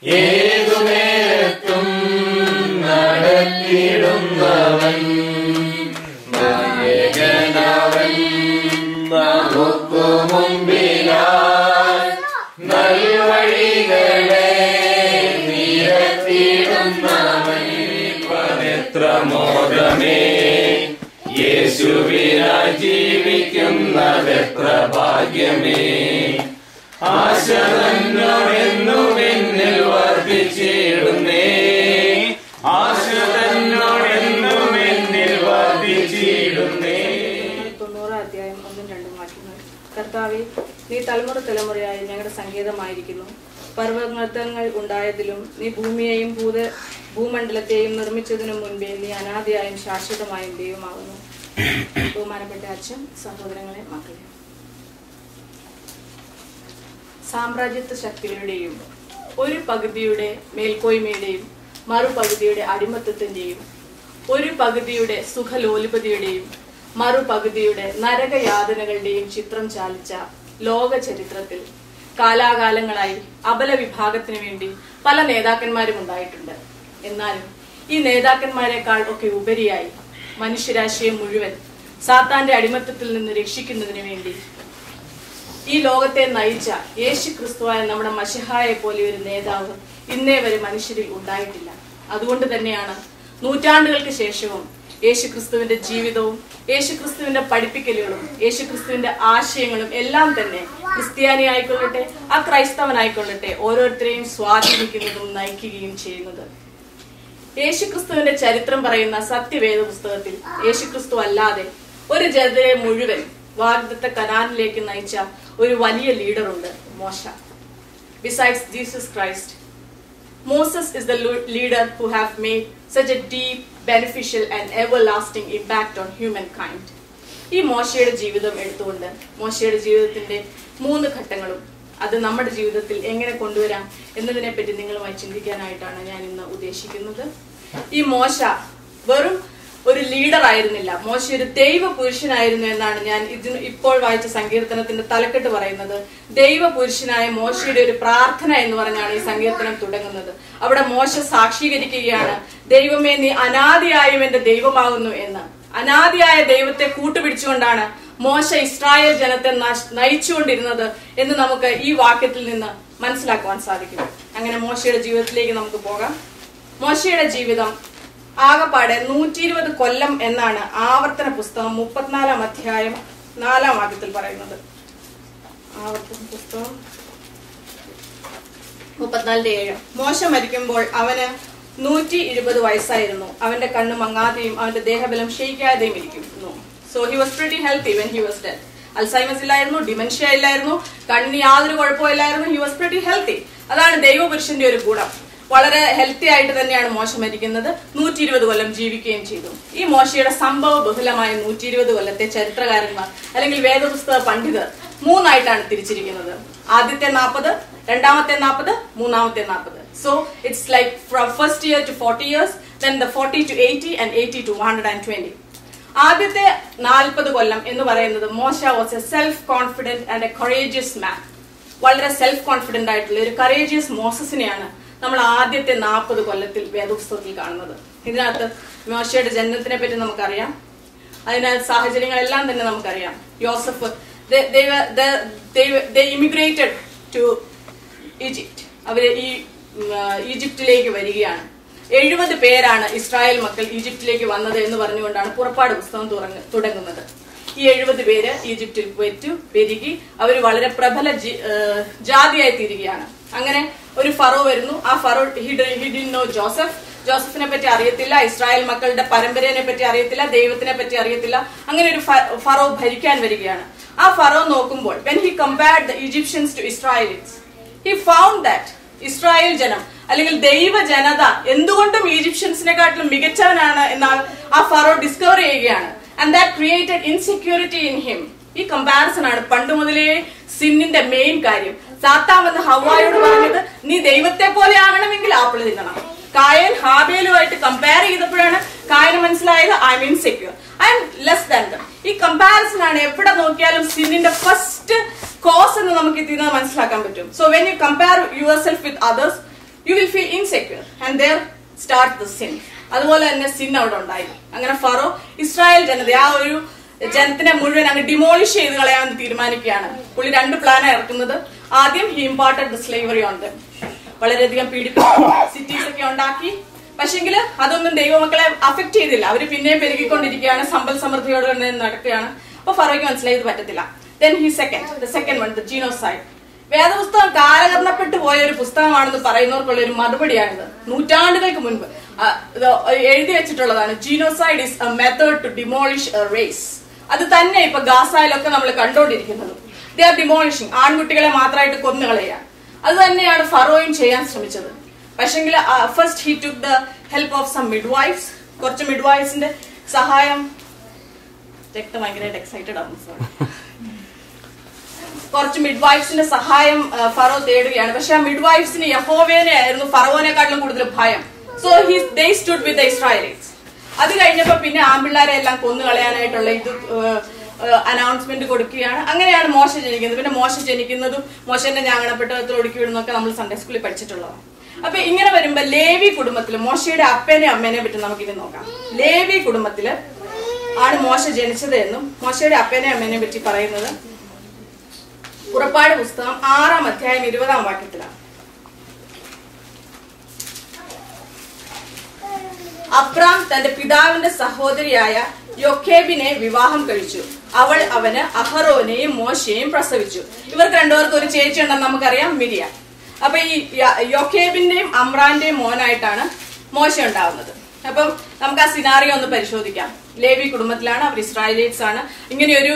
ഏതു നേരത്തും നടത്തിയിടുന്നവൻ നായകനവൻ നമുക്കു മുമ്പിലായി നൽവഴികളെ നിരത്തിയിടുന്നവൻ പവിത്ര മോദമേ യേശുവിനായി ജീവിക്കുന്നതെത്ര ഭാഗ്യമേ ആശ തന്നോടെന്നും എന്നിൽ വർദ്ധിച്ചിടുന്നേ ആശ തന്നോടെന്നും എന്നിൽ വർദ്ധിച്ചിടുന്നേ. 90 അധ്യായം 1-2 വാക്യങ്ങൾ. കർത്താവേ, നീ തലമുറ തലമുറയായി ഞങ്ങളുടെ സങ്കേതമായിരിക്കുന്നു. പർവ്വതങ്ങൾ ഉണ്ടായതിലും നീ ഭൂമിയെയും ഭൂമണ്ഡലത്തെയും നിർമ്മിച്ചതിനു മുൻപേ നീ അനാദിയായും ശാശ്വതമായും ദൈവമാകുന്നു. ബഹുമാനപ്പെട്ട അച്ഛൻ, സഹോദരങ്ങളെ, മക്കളെ, സാമ്രാജ്യത്വ ശക്തികളുടെയും ഒരു പകുതിയുടെ മേൽക്കോയ്മയുടെയും മറുപകുതിയുടെ അടിമത്തത്തിന്റെയും ഒരു പകുതിയുടെ സുഖലോലുപതിയുടെയും മറുപകുതിയുടെ നരകയാതനകളുടെയും ചിത്രം ചാലിച്ച ലോക ചരിത്രത്തിൽ കാലാകാലങ്ങളായി അബല വിഭാഗത്തിനു വേണ്ടി പല നേതാക്കന്മാരും ഉണ്ടായിട്ടുണ്ട്. എന്നാലും ഈ നേതാക്കന്മാരെക്കാൾ ഒക്കെ ഉപരിയായി മനുഷ്യരാശിയെ മുഴുവൻ സാത്താന്റെ അടിമത്തത്തിൽ നിന്ന് രക്ഷിക്കുന്നതിന് വേണ്ടി ഈ ലോകത്തെ നയിച്ച യേശു ക്രിസ്തുവായ നമ്മുടെ മശിഹായെ പോലെ ഒരു നേതാവ് ഇന്നേ വരെ മനുഷ്യരിൽ ഉണ്ടായിട്ടില്ല. അതുകൊണ്ട് തന്നെയാണ് നൂറ്റാണ്ടുകൾക്ക് ശേഷവും യേശുക്രിസ്തുവിന്റെ ജീവിതവും യേശുക്രിസ്തുവിന്റെ പഠിപ്പിക്കലുകളും യേശുക്രിസ്തുവിന്റെ ആശയങ്ങളും എല്ലാം തന്നെ ക്രിസ്ത്യാനി ആയിക്കൊള്ളട്ടെ അക്രൈസ്തവനായിക്കൊള്ളട്ടെ ഓരോരുത്തരെയും സ്വാധീനിക്കുന്നതും നയിക്കുകയും ചെയ്യുന്നത്. യേശുക്രിസ്തുവിന്റെ ചരിത്രം പറയുന്ന സത്യവേദ പുസ്തകത്തിൽ യേശുക്രിസ്തു അല്ലാതെ ഒരു ജനതയെ മുഴുവൻ വാഗ്ദത്ത കനാനിലേക്ക് നയിച്ച ഒരു വലിയ ലീഡറുണ്ട്, മോശ. Besides Jesus Christ, Moses is the leader who have made such a deep, beneficial and everlasting impact on humankind. ഈ മോശയുടെ ജീവിതം എടുത്തുകൊണ്ട് മോശയുടെ ജീവിതത്തിന്റെ 3 ഘട്ടങ്ങളും അത് നമ്മുടെ ജീവിതത്തിൽ എങ്ങനെ കൊണ്ടുവരാം എന്നതിനെ പറ്റി നിങ്ങളുമായി ചിന്തിക്കാനായിട്ടാണ് ഞാൻ ഇന്ന് ഉദ്ദേശിക്കുന്നത്. ഈ മോശ വെറും ഒരു ലീഡർ ആയിരുന്നില്ല, മോശ ഒരു ദൈവ പുരുഷനായിരുന്നു എന്നാണ് ഞാൻ ഇപ്പോൾ വായിച്ച സങ്കീർത്തനത്തിന്റെ തലക്കെട്ട് പറയുന്നത്. ദൈവ പുരുഷനായ മോശയുടെ ഒരു പ്രാർത്ഥന എന്ന് പറഞ്ഞാണ് ഈ സങ്കീർത്തനം തുടങ്ങുന്നത്. അവിടെ മോശ സാക്ഷീകരിക്കുകയാണ്, ദൈവമേ നീ അനാദിയായും എന്റെ ദൈവമാകുന്നു എന്ന്. അനാദിയായ ദൈവത്തെ കൂട്ടുപിടിച്ചുകൊണ്ടാണ് മോശ ഇസ്രായേൽ ജനത്തെ നയിച്ചുകൊണ്ടിരുന്നത് എന്ന് നമുക്ക് ഈ വാക്യത്തിൽ നിന്ന് മനസ്സിലാക്കുവാൻ സാധിക്കും. അങ്ങനെ മോശയുടെ ജീവിതത്തിലേക്ക് നമുക്ക് പോകാം. മോശയുടെ ജീവിതം ആകപ്പാടെ 120 കൊല്ലം എന്നാണ് ആവർത്തന പുസ്തകം 34-ാം അധ്യായം 4-ാം വാക്യത്തിൽ പറയുന്നത്. ആവർത്തന പുസ്തകം 34:7. മോശ മരിക്കുമ്പോൾ അവന് 120 വയസ്സായിരുന്നു. അവന്റെ കണ്ണ് മങ്ങാതെയും അവന്റെ ദേഹബലം ക്ഷയിക്കാതെയും ഇരിക്കുന്നു. So he was pretty healthy when he was dead. Alzheimer's ഇല്ലായിരുന്നു, ഡിമെൻഷ്യ ഇല്ലായിരുന്നു, കണ്ണിന് യാതൊരു കുഴപ്പമില്ലായിരുന്നു. He was pretty healthy. അതാണ് ദൈവപുരുഷന്റെ ഒരു ഗുണം. വളരെ ഹെൽത്തി ആയിട്ട് തന്നെയാണ് മോശ മരിക്കുന്നത്. 120 കൊല്ലം ജീവിക്കുകയും ചെയ്തു. ഈ മോശയുടെ സംഭവ ബഹുലമായ 120 കൊല്ലത്തെ ചരിത്രകാരന്മാർ അല്ലെങ്കിൽ വേദപുസ്തക പണ്ഡിതർ 3 ആയിട്ടാണ് തിരിച്ചിരിക്കുന്നത്. ആദ്യത്തെ 40, രണ്ടാമത്തെ 40, മൂന്നാമത്തെ 40. So it's like from first year to 40 years, then the 40 to 80 and 80 to 120. ആദ്യത്തെ 40 കൊല്ലം എന്ന് പറയുന്നത് മോശ was a self confident and a courageous man. വളരെ സെൽഫ് കോൺഫിഡന്റ് ആയിട്ടുള്ള ഒരു കറേജിയസ് മോസസിനെയാണ് നമ്മൾ ആദ്യത്തെ 40 കൊല്ലത്തിൽ വേദപുസ്തകത്തിൽ കാണുന്നത്. ഇതിനകത്ത് മോശയുടെ ജനനത്തിനെ പറ്റി നമുക്കറിയാം, അതിനാൽ സാഹചര്യങ്ങളെല്ലാം തന്നെ നമുക്കറിയാം. യോസഫ് ഇമിഗ്രേറ്റഡ് ടു ഈജിപ്റ്റ്. അവര് ഈജിപ്തിലേക്ക് വരികയാണ്. 70 പേരാണ് ഇസ്രായേൽ മക്കൾ ഈജിപ്തിലേക്ക് വന്നത് എന്ന് പറഞ്ഞുകൊണ്ടാണ് പുറപ്പാട് പുസ്തകം തുടങ്ങുന്നത്. ഈ 70 പേര് ഈജിപ്തിൽ പെരുകി അവർ വളരെ പ്രബല ജാതിയായി തീരുകയാണ്. അങ്ങനെ ഒരു ഫറോ വരുന്നു. ആ pharaoh he didn't know Joseph. ജോസഫിനെ പറ്റി അറിയത്തില്ല, ഇസ്രായേൽ മക്കളുടെ പരമ്പരയെ പറ്റി അറിയത്തില്ല, ദൈവത്തിനെ പറ്റി അറിയത്തില്ല. അങ്ങനെ ഒരു ഫറോ ഭരിക്കാൻ വരികയാണ്. ആ ഫറോ നോക്കുമ്പോൾ when he compared the Egyptians to Israelites, he found that Israel ജനം അല്ലെങ്കിൽ ദൈവ ജനത എന്തുകൊണ്ടും ഈജിപ്ഷ്യൻസിനെക്കാട്ടിലും മികച്ചവനാണ് എന്ന് ആ ഫറോ ഡിസ്കവർ ചെയ്യുകയാണ്. And that created insecurity in him. ഈ കമ്പാരിസൺ ആണ് പണ്ട് മുതലേ സിന്നിന്റെ മെയിൻ കാര്യം. സാത്താൻ വന്ന് ഹവ്വായോട് പറഞ്ഞത് നീ ദൈവത്തെ പോലെ ആകണമെങ്കിൽ ആപ്പിൾ തിന്നണം. കായൻ ഹാബേലുമായിട്ട് കമ്പയർ ചെയ്തപ്പോഴാണ് കായന് മനസ്സിലായത് I M insecure, I M less than dum. ഈ കമ്പാരിസൺ ആണ് എവിടെ നോക്കിയാലും സിന്നിന്റെ ഫസ്റ്റ് കോസ് എന്ന് നമുക്ക് ഇതിൽ നിന്ന് മനസ്സിലാക്കാൻ പറ്റും. So when you compare your self with others, you will feel insecure and there start the sin. അതുപോലെ തന്നെ സിൻ അവിടെ ഉണ്ടായി. അങ്ങനെ ഫറോ ഇസ്രായേൽ ജനത ആ ഒരു ജനത്തിനെ മുഴുവൻ അങ്ങ് ഡിമോളിഷ് ചെയ്ത് കളയാൻ തീരുമാനിക്കുകയാണ്. പുള്ളി 2 പ്ലാനാണ് ഇറക്കുന്നത്. ആദ്യം he imparted the slavery on them. വളരെയധികം പീഡിപ്പിച്ചു, സിറ്റീസ് ഒക്കെ ഉണ്ടാക്കി. പക്ഷെങ്കിൽ അതൊന്നും ദൈവമക്കളെ അഫക്ട് ചെയ്തില്ല. അവര് പിന്നെയും പെരുകിക്കൊണ്ടിരിക്കുകയാണ്, സമ്പൽ സമൃദ്ധിയോടെ നടക്കുകയാണ്. അപ്പൊ ഫറോയ്ക്ക് മനസ്സിലായി ഇത് പറ്റത്തില്ല. Then the second one, the genocide. വേദപുസ്തകം കാലഹരണപ്പെട്ടു പോയ ഒരു പുസ്തകമാണെന്ന് പറയുന്നവർക്കുള്ള ഒരു മറുപടിയാണിത്. നൂറ്റാണ്ടുകൾക്ക് മുൻപ് എഴുതി വെച്ചിട്ടുള്ളതാണ്. Genocide is a method to demolish a race. അത് തന്നെ ഇപ്പൊ ഗാസയിലൊക്കെ നമ്മൾ കണ്ടുകൊണ്ടിരിക്കുന്നത്. They are demolishing. ആൺകുട്ടികളെ മാത്രമായിട്ട് കൊന്നുകളയാണ്. അത് തന്നെയാണ് ഫറോയും ചെയ്യാൻ ശ്രമിച്ചത്. പക്ഷെങ്കിൽ first he took the help of some midwives. കുറച്ച് മിഡ്വൈഫ്സിന്റെ സഹായം. രക്തം ഭയങ്കരമായിട്ട് എക്സൈറ്റഡ് ആണ്. കുറച്ച് മിഡ്വൈഫ്സിന്റെ സഹായം ഫറോ തേടുകയാണ്. പക്ഷെ ആ മിഡ്വൈഫ്സിന് യഹോവേനെ ആയിരുന്നു ഫറോനെക്കാട്ടിലും കൂടുതൽ ഭയം. So they stood with the Israelites. അത് കഴിഞ്ഞപ്പോ പിന്നെ ആൺപിള്ളാരെ എല്ലാം കൊന്നുകളയാനായിട്ടുള്ള ഇത് അനൗൺസ്മെന്റ് കൊടുക്കുകയാണ്. അങ്ങനെയാണ് മോശ ജനിക്കുന്നത്. പിന്നെ മോശ ജനിക്കുന്നതും മോശന്റെ ഞാങ്ങണപ്പെട്ടത്തിൽ ഒടുക്കി വിടുന്നൊക്കെ നമ്മൾ സൺഡേ സ്കൂളിൽ പഠിച്ചിട്ടുള്ളതാണ്. അപ്പൊ ഇങ്ങനെ വരുമ്പോ ലേവി കുടുംബത്തില് മോശയുടെ അപ്പനെ അമ്മേനെ പറ്റി നമുക്കിത് നോക്കാം. ലേവി കുടുംബത്തില് ആണ് മോശ ജനിച്ചത് എന്നും മോശയുടെ അപ്പനെ അമ്മേനെ പറ്റി പറയുന്നത് പുറപ്പാട് പുസ്തകം 6-ാം അധ്യായം 20-ാം വാക്യത്തിലാണ്. അബ്രാം തന്റെ പിതാവിന്റെ സഹോദരിയായ യോഖേബിനെ വിവാഹം കഴിച്ചു. അവൾ അവന് അഹറോനെയും മോശയെയും പ്രസവിച്ചു. ഇവർക്ക് രണ്ടുപേർക്ക് ഒരു ചേച്ചി ഉണ്ടെന്ന് നമുക്കറിയാം, മിരിയ. അപ്പൊ ഈ യോഖേബിന്റെയും അമ്രാന്റെയും മോനായിട്ടാണ് മോശ ഉണ്ടാവുന്നത്. അപ്പം നമുക്ക് ആ സിനാറിയോ ഒന്ന് പരിശോധിക്കാം. ലേവി കുടുംബത്തിലാണ്, അവർ ഇസ്രായേലീറ്റ്സ് ആണ്. ഇങ്ങനെയൊരു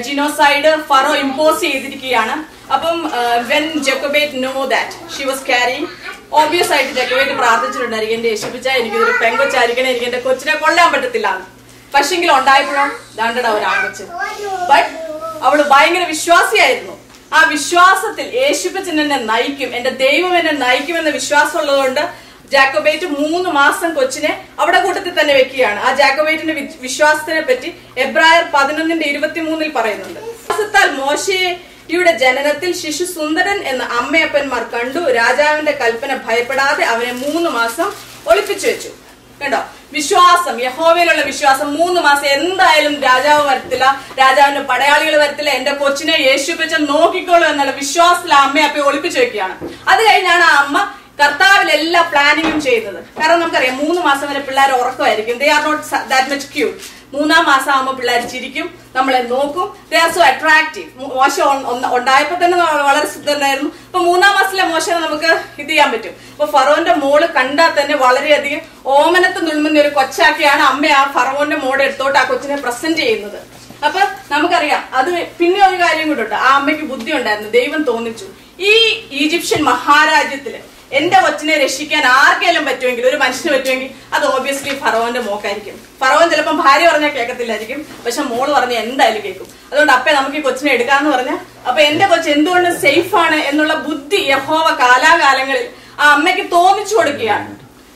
ജിനോസൈഡ് ഫറോ ഇമ്പോസ് ചെയ്തിരിക്കുകയാണ്. അപ്പം when Jochebed know that she was carrying, obvious ആയിട്ട് ജക്കോബേറ്റ് പ്രാർത്ഥിച്ചിട്ടുണ്ടായിരിക്കും, എന്റെ യേശുപ്പിച്ച എനിക്കിതൊരു പെങ്കൊച്ചായിരിക്കണം, എനിക്ക് എന്റെ കൊച്ചിനെ കൊല്ലാൻ പറ്റത്തില്ല. പക്ഷെങ്കിൽ ഉണ്ടായപ്പോഴോ ദാണ്ടട ഒരു ആൺകൊച്ച്. ബട്ട് അവള് ഭയങ്കര വിശ്വാസിയായിരുന്നു. ആ വിശ്വാസത്തിൽ യേശുപ്പച്ചൻ എന്നെ നയിക്കും, എന്റെ ദൈവം എന്നെ നയിക്കുമെന്ന വിശ്വാസം ഉള്ളതുകൊണ്ട് ജാക്കോബേറ്റ് 3 മാസം കൊച്ചിനെ അവിടെ കൂട്ടത്തിൽ തന്നെ വെക്കുകയാണ്. ആ ജാക്കോബേറ്റിന്റെ വിശ്വാസത്തിനെ പറ്റി എബ്രായർ 11:23 പറയുന്നുണ്ട്. വിശ്വാസത്താൽ മോശയുടെ ജനനത്തിൽ ശിശു സുന്ദരൻ എന്ന് അമ്മയപ്പന്മാർ കണ്ടു. രാജാവിന്റെ കൽപ്പന ഭയപ്പെടാതെ അവനെ 3 മാസം ഒളിപ്പിച്ചു വെച്ചു. കണ്ടോ, വിശ്വാസം, യഹോവയിലുള്ള വിശ്വാസം. 3 മാസം എന്തായാലും രാജാവ് വരത്തില്ല, രാജാവിന്റെ പടയാളികൾ വരത്തില്ല, എന്റെ കൊച്ചിനെ യേശുപ്പച്ചൻ നോക്കിക്കോളൂ എന്നുള്ള വിശ്വാസത്തിൽ അമ്മയപ്പയെ ഒളിപ്പിച്ചു വെക്കുകയാണ്. അത് കഴിഞ്ഞാണ് ആ അമ്മ കർത്താവിൽ എല്ലാ പ്ലാനിങ്ങും ചെയ്യുന്നത്. കാരണം നമുക്കറിയാം 3 മാസം വരെ പിള്ളേർ ഉറക്കമായിരിക്കും. They are not that much cute. 3-ാം മാസം ആകുമ്പോൾ പിള്ളേർ ചിരിക്കും, നമ്മളെ നോക്കും. They are so attractive. മോശ ഉണ്ടായപ്പോ തന്നെ വളരെ സുന്ദരനായിരുന്നു. അപ്പൊ 3-ാം മാസത്തിലെ മോശനെ നമുക്ക് ഇത് ചെയ്യാൻ പറ്റും. അപ്പൊ ഫറോന്റെ മോള് കണ്ടാൽ തന്നെ വളരെയധികം ഓമനത്ത് നുള്ളുന്ന ഒരു കൊച്ചാക്കിയാണ് അമ്മ ആ ഫറോന്റെ മോടെ എടുത്തോട്ട് ആ കൊച്ചിനെ പ്രസന്റ് ചെയ്യുന്നത്. അപ്പൊ നമുക്കറിയാം അത്. പിന്നെ ഒരു കാര്യം കൂടെ, ആ അമ്മയ്ക്ക് ബുദ്ധി ഉണ്ടായിരുന്നു. ദൈവം തോന്നിച്ചു, ഈ ഈജിപ്ഷ്യൻ മഹാരാജ്യത്തില് എന്റെ കൊച്ചിനെ രക്ഷിക്കാൻ ആർക്കെങ്കിലും പറ്റുമെങ്കിൽ, ഒരു മനുഷ്യന് പറ്റുമെങ്കിൽ അത് ഓബിയസ്ലി ഫറോന്റെ മോക്കായിരിക്കും. ഫറോൻ ചിലപ്പം ഭാര്യ പറഞ്ഞാൽ കേൾക്കത്തില്ലായിരിക്കും, പക്ഷെ മോള് പറഞ്ഞ എന്തായാലും കേൾക്കും. അതുകൊണ്ട് അപ്പേ നമുക്ക് ഈ കൊച്ചിനെ എടുക്കാന്ന് പറഞ്ഞാൽ, അപ്പൊ എന്റെ കൊച്ച് എന്തുകൊണ്ട് സേഫ് ആണ് എന്നുള്ള ബുദ്ധി യഹോവ കാലാകാലങ്ങളിൽ ആ അമ്മയ്ക്ക് തോന്നിച്ചു കൊടുക്കുകയാണ്.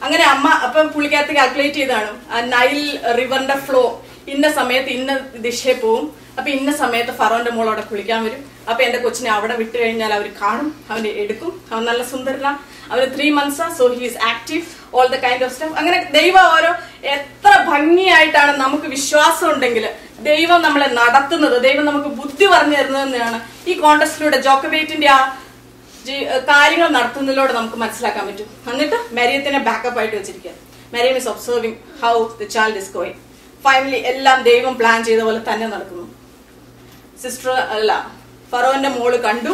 അങ്ങനെ അമ്മ അപ്പം പുള്ളിക്കകത്ത് കാൽക്കുലേറ്റ് ചെയ്താണ്, നൈൽ റിവറിന്റെ ഫ്ലോ ഇന്ന സമയത്ത് ഇന്ന ദിശയിൽ പോവും. അപ്പൊ ഇന്ന സമയത്ത് ഫറോന്റെ മോൾ അവിടെ കുളിക്കാൻ വരും. അപ്പൊ എന്റെ കൊച്ചിനെ അവിടെ വിട്ടു കഴിഞ്ഞാൽ അവർ കാണും, അവന് എടുക്കും. അവൻ നല്ല സുന്ദരനാണ്, അവന് 3 months, so he is active, all the kind of stuff. അങ്ങനെ ദൈവം ഓരോ എത്ര ഭംഗിയായിട്ടാണ് നമുക്ക് വിശ്വാസം ഉണ്ടെങ്കിൽ ദൈവം നമ്മളെ നടത്തുന്നത്, ദൈവം നമുക്ക് ബുദ്ധി പറഞ്ഞു തരുന്നതെന്നാണ് ഈ കോൺടെസ്റ്റിലൂടെ ജോക്കബേറ്റിന്റെ ആ കാര്യങ്ങൾ നടത്തുന്നതിലൂടെ നമുക്ക് മനസ്സിലാക്കാൻ പറ്റും. എന്നിട്ട് മരിയത്തിനെ ബാക്കപ്പ് ആയിട്ട് വെച്ചിരിക്കുക. Mariam is observing how the child is going. Finally എല്ലാം ദൈവം പ്ലാൻ ചെയ്ത പോലെ തന്നെ നടക്കുന്നു. സിസ്റ്റർ അല്ല, ഫറോന്റെ മോള് കണ്ടു,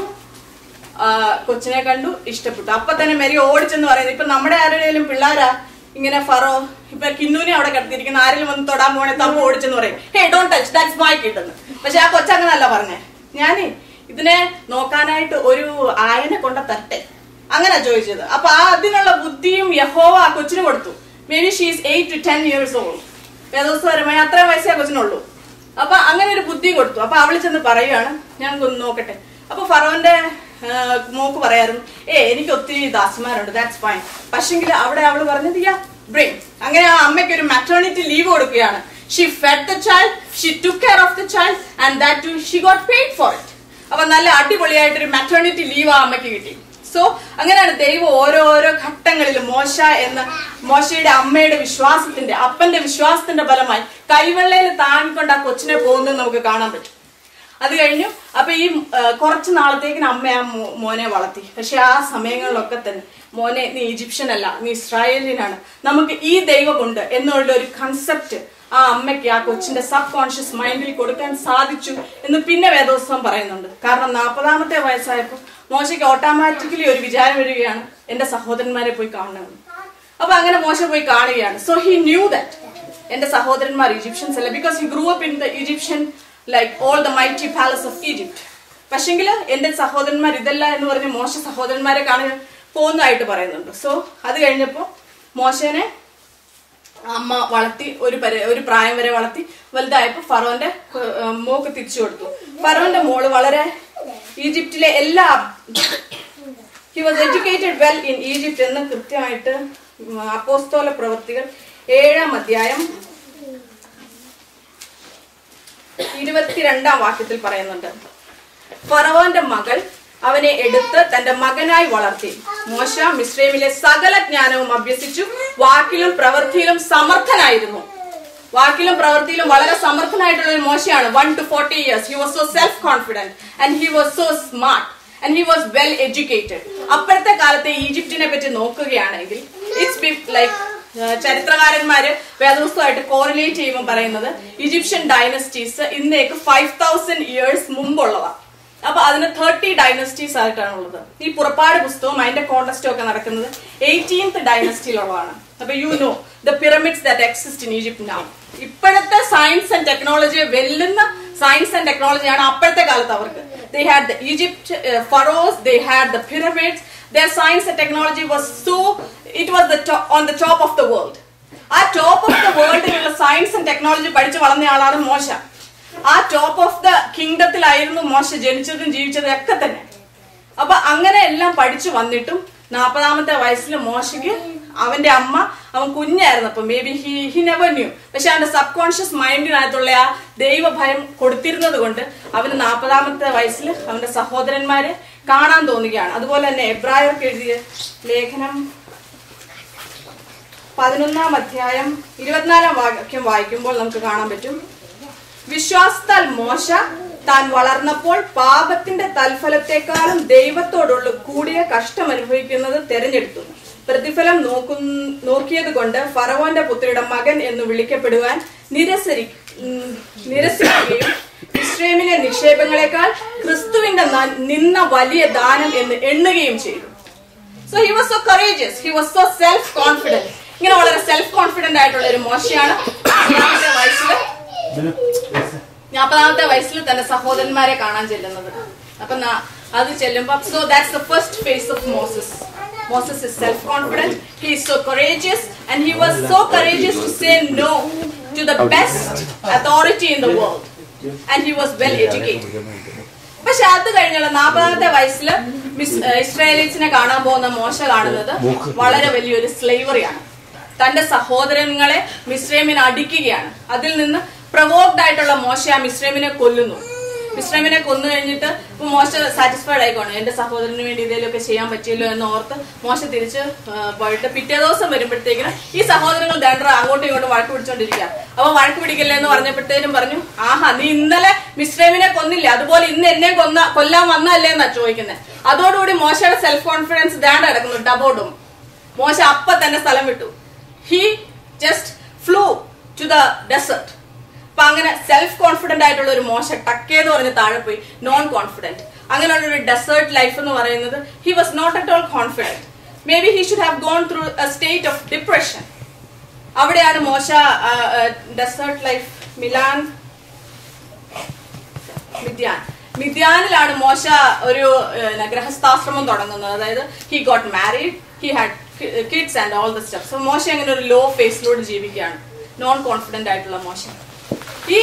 കൊച്ചിനെ കണ്ടു, ഇഷ്ടപ്പെട്ടു. അപ്പൊ തന്നെ മെരി ഓടിച്ചെന്ന് പറയുന്നത്. ഇപ്പൊ നമ്മുടെ ആരുടെയും പിള്ളേരാ ഇങ്ങനെ ഫറോ ഇപ്പൊ കിന്നൂനെ അവിടെ കിടത്തിയിരിക്കുന്ന ആരെങ്കിലും വന്ന് തൊടാൻ പോണേ തമ്മ ഓടിച്ചെന്ന് പറയും, hey don't touch, that's my kid എന്ന്. പക്ഷെ ആ കൊച്ചങ്ങനല്ല പറഞ്ഞേ, ഞാനേ ഇതിനെ നോക്കാനായിട്ട് ഒരു ആയനെ കൊണ്ട തരട്ടെ, അങ്ങനെ ചോദിച്ചത്. അപ്പൊ ആ അതിനുള്ള ബുദ്ധിയും യഹോവ ആ കൊച്ചിന് കൊടുത്തു. May be she is 8 to 10 years old. വേദോസ്തപരമായി അത്രയും വയസ്സേ ആ കൊച്ചിനുള്ളൂ. അപ്പൊ അങ്ങനെ ഒരു ബുദ്ധി കൊടുത്തു. അപ്പൊ അവള് ചെന്ന് പറയുകയാണ്, ഞാൻ ഒന്ന് നോക്കട്ടെ. അപ്പൊ ഫറോന്റെ മോക്ക് പറയായിരുന്നു, എനിക്ക് ഒത്തിരി ദാസന്മാരുണ്ട്, ദാറ്റ്സ് ഫൈൻ. പക്ഷെങ്കിൽ അവിടെ അവള് പറഞ്ഞത് ബ്രിങ്. അങ്ങനെ ആ അമ്മയ്ക്ക് ഒരു മാറ്റേണിറ്റി ലീവ് കൊടുക്കുകയാണ്. She fed the child, she took care of the child and that too she got paid for it. അപ്പൊ നല്ല അടിപൊളിയായിട്ടൊരു മാറ്റേണിറ്റി ലീവ് ആ അമ്മയ്ക്ക് കിട്ടി. സോ അങ്ങനെയാണ് ദൈവം ഓരോരോ ഘട്ടങ്ങളിലും മോശയുടെ അമ്മയുടെ വിശ്വാസത്തിന്റെ അപ്പന്റെ വിശ്വാസത്തിന്റെ ഫലമായി കൈവെള്ളയിൽ താങ്ങിക്കൊണ്ട് ആ കൊച്ചിനെ പോകുന്നത് നമുക്ക് കാണാൻ പറ്റും. അത് കഴിഞ്ഞു. അപ്പൊ ഈ കുറച്ച് നാളത്തേക്കിന് അമ്മ ആ മോനെ വളർത്തി. പക്ഷെ ആ സമയങ്ങളിലൊക്കെ തന്നെ മോനെ നീ ഈജിപ്ഷ്യൻ അല്ല, നീ ഇസ്രായേലിനാണ്, നമുക്ക് ഈ ദൈവമുണ്ട് എന്നുള്ള ഒരു കൺസെപ്റ്റ് ആ അമ്മയ്ക്ക് ആ കൊച്ചിന്റെ സബ് കോൺഷ്യസ് മൈൻഡിൽ കൊടുക്കാൻ സാധിച്ചു എന്ന് പിന്നെ വേദോത്സവം പറയുന്നുണ്ട്. കാരണം 40ാമത്തെ വയസ്സായപ്പോൾ മോശയ്ക്ക് ഓട്ടോമാറ്റിക്കലി ഒരു വിചാരം വരികയാണ്, എന്റെ സഹോദരന്മാരെ പോയി കാണണമെന്ന്. അപ്പൊ അങ്ങനെ മോശ പോയി കാണുകയാണ്. സോ ഹി ന്യൂ ദാറ്റ് എന്റെ സഹോദരന്മാർ ഈജിപ്ഷ്യൻസ് അല്ല, because he grew up in the Egyptian like all the mighty palace of Egypt. പക്ഷെങ്കിൽ എന്റെ സഹോദരന്മാർ ഇതല്ല എന്ന് പറഞ്ഞ് മോശ സഹോദരന്മാരെ കാണാൻ പോകുന്നതായിട്ട് പറയുന്നുണ്ട്. സോ അത് കഴിഞ്ഞപ്പോ മോശനെ അമ്മ വളർത്തി, ഒരു പ്രായം വരെ വളർത്തി. വലുതായപ്പോ ഫറോന്റെ മോക്ക് തിരിച്ചു കൊടുത്തു. ഫറോന്റെ മോള് വളരെ ഈജിപ്തിലെ എല്ലാ he was educated well in Egypt എന്ന് കൃത്യമായിട്ട് അപ്പോസ്തല പ്രവൃത്തികൾ 7-ാം അധ്യായം 22-ാം വാക്യത്തിൽ പറയുന്നുണ്ട്. ഫറവോന്റെ മകൾ അവനെ എടുത്ത് തന്റെ മകനായി വളർത്തി. മോശ മിസ്രൈമിലെ സകല ജ്ഞാനവും അഭ്യസിച്ചു, വാക്കിലും പ്രവൃത്തിയിലും സമർത്ഥനായിരുന്നു. വാക്കിലും പ്രവൃത്തിയിലും വളരെ സമർത്ഥനായിട്ടുള്ള ഒരു മോശയാണ്. 1 to 40 years he was so self confident and he was so smart and he was well educated. അപ്പോഴത്തെ കാലത്തെ ഈജിപ്തിനെ പറ്റി നോക്കുകയാണെങ്കിൽ ഇറ്റ്സ് ലൈക്ക് ചരിത്രകാരന്മാര് വേദപുസ്തകമായിട്ട് കോറിലേറ്റ് ചെയ്യുമ്പോൾ പറയുന്നത് ഈജിപ്ഷ്യൻ ഡൈനസ്റ്റീസ് ഇന്നേക്ക് 5000 years മുമ്പുള്ളതാണ്. അപ്പൊ അതിന് 30 ഡൈനസ്റ്റീസ് ആയിട്ടാണുള്ളത്. ഈ പുറപ്പാട് പുസ്തകവും അതിന്റെ കോണ്ടസ്റ്റും ഒക്കെ നടക്കുന്നത് 18th ഡൈനസ്റ്റിയിലുള്ളതാണ്. അപ്പൊ you know the pyramids that exist in Egypt now. ഇപ്പോഴത്തെ സയൻസ് ആൻഡ് ടെക്നോളജി വെല്ലുന്ന സയൻസ് ആൻഡ് ടെക്നോളജിയാണ് അപ്പോഴത്തെ കാലത്ത് അവർക്ക്. They had the Egypt Pharos, they had the pyramids. Their science and technology was so, it was on the top of the world. ആ top of the വേൾഡിലുള്ള science and technology പഠിച്ചു വളർന്നയാളാണ് മോശ. ആ top of the കിങ്ഡത്തിലായിരുന്നു മോശ ജനിച്ചതും ജീവിച്ചതും ഒക്കെ തന്നെ. അപ്പൊ അങ്ങനെ എല്ലാം പഠിച്ചു വന്നിട്ടും 40ാമത്തെ വയസ്സിൽ മോശയ്ക്ക് അവന്റെ അമ്മ, അവൻ കുഞ്ഞായിരുന്നപ്പോ maybe he never knew, പക്ഷെ അവന്റെ സബ് കോൺഷ്യസ് മൈൻഡിനകത്തുള്ള ആ ദൈവഭയം കൊടുത്തിരുന്നത് കൊണ്ട് അവന് 40ാമത്തെ വയസ്സിൽ അവന്റെ സഹോദരന്മാരെ കാണാൻ തോന്നുകയാണ്. അതുപോലെ തന്നെ എബ്രായർക്ക് എഴുതിയ ലേഖനം 11-ാം അധ്യായം 24-ാം വാക്യം വായിക്കുമ്പോൾ നമുക്ക് കാണാൻ പറ്റും, വിശ്വാസത്താൽ മോശ താൻ വളർന്നപ്പോൾ പാപത്തിന്റെ തൽഫലത്തെക്കാളും ദൈവത്തോടുള്ള കൂടിയ കഷ്ടം അനുഭവിക്കുന്നത് തെരഞ്ഞെടുത്തു. പ്രതിഫലം നോക്കിയത് കൊണ്ട് ഫറവോന്റെ പുത്രിയുടെ മകൻ എന്ന് വിളിക്കപ്പെടുവാൻ നിരസിക്കുകയും മിസ്രൈമിലെ നിക്ഷേപങ്ങളെക്കാൾ ക്രിസ്തുവിന്റെ നിന്ന വലിയ ദാനം എന്ന് എണ്ണുകയും ചെയ്തു. So he was so courageous, he was so self confident. ഇങ്ങനെ വളരെ സെൽഫ് കോൺഫിഡന്റ് ആയിട്ടുള്ള ഒരു മോശയാണ് 40ാമത്തെ വയസ്സിൽ തന്റെ സഹോദരന്മാരെ കാണാൻ ചെല്ലുന്നത്. അപ്പൊ അത് ചെല്ലുമ്പോ so that's the first phase of Moses. Moses is self-confident, he is so courageous, and he was so courageous to say no to the best authority in the world, and he was well educated. പക്ഷെ അത് കഴിഞ്ഞുള്ള 40ാമത്തെ വയസ്സിൽ ഇസ്രായേലീസിനെ കാണാൻ പോകുന്ന മോശ കാണുന്നത് വളരെ വലിയൊരു സ്ലേവറിയാണ്. തന്റെ സഹോദരങ്ങളെ മിസ്രൈമിനെ അടിക്കുകയാണ്. അതിൽ നിന്ന് പ്രവോക്ഡ് ആയിട്ടുള്ള മോശ ആ മിസ്രൈമിനെ കൊല്ലുന്നു. മിസ്രൈമിനെ കൊന്നു കഴിഞ്ഞിട്ട് ഇപ്പൊ മോശ സാറ്റിസ്ഫൈഡ് ആയിക്കോണം, എന്റെ സഹോദരന് വേണ്ടി ഇതേലൊക്കെ ചെയ്യാൻ പറ്റിയല്ലോ എന്ന് ഓർത്ത് മോശ തിരിച്ച് പോയിട്ട് പിറ്റേ ദിവസം വരുമ്പോഴത്തേക്കിന് ഈ സഹോദരങ്ങൾ ദണ്ഡർ അങ്ങോട്ടും ഇങ്ങോട്ടും വഴക്ക് പിടിച്ചോണ്ടിരിക്കുക. അപ്പൊ വഴക്ക് പിടിക്കില്ല എന്ന് പറഞ്ഞപ്പോഴത്തേനും പറഞ്ഞു, ആഹാ നീ ഇന്നലെ മിസ്രൈമിനെ കൊന്നില്ല, അതുപോലെ ഇന്ന് എന്നെ കൊല്ലാൻ വന്നല്ലേ എന്നാ ചോദിക്കുന്നത്. അതോടുകൂടി മോശയുടെ സെൽഫ് കോൺഫിഡൻസ് ദാണ്ട് കിടക്കുന്നു ഡബോഡും. മോശ അപ്പ തന്നെ സ്ഥലം വിട്ടു. He just flew to the desert. അപ്പൊ അങ്ങനെ സെൽഫ് കോൺഫിഡന്റ് ആയിട്ടുള്ള ഒരു മോശ ടക്കേന്ന് പറഞ്ഞ് താഴെ പോയി നോൺ കോൺഫിഡന്റ്. അങ്ങനെയുള്ള ഒരു ഡെസേർട്ട് ലൈഫ് എന്ന് പറയുന്നത് he was not at all confident. Maybe he should have gone through a state of depression. അവിടെയാണ് മോശ ഡെസേർട്ട് ലൈഫ് മിദ്യാനിലാണ് മോശ ഒരു ഗൃഹസ്ഥാശ്രമം തുടങ്ങുന്നത്. അതായത് he got married, he had kids and all the stuff. So മോശ അങ്ങനെ ഒരു ലോ ഫേസിലൂടെ ജീവിക്കുകയാണ്, non confident ആയിട്ടുള്ള മോശ. ഈ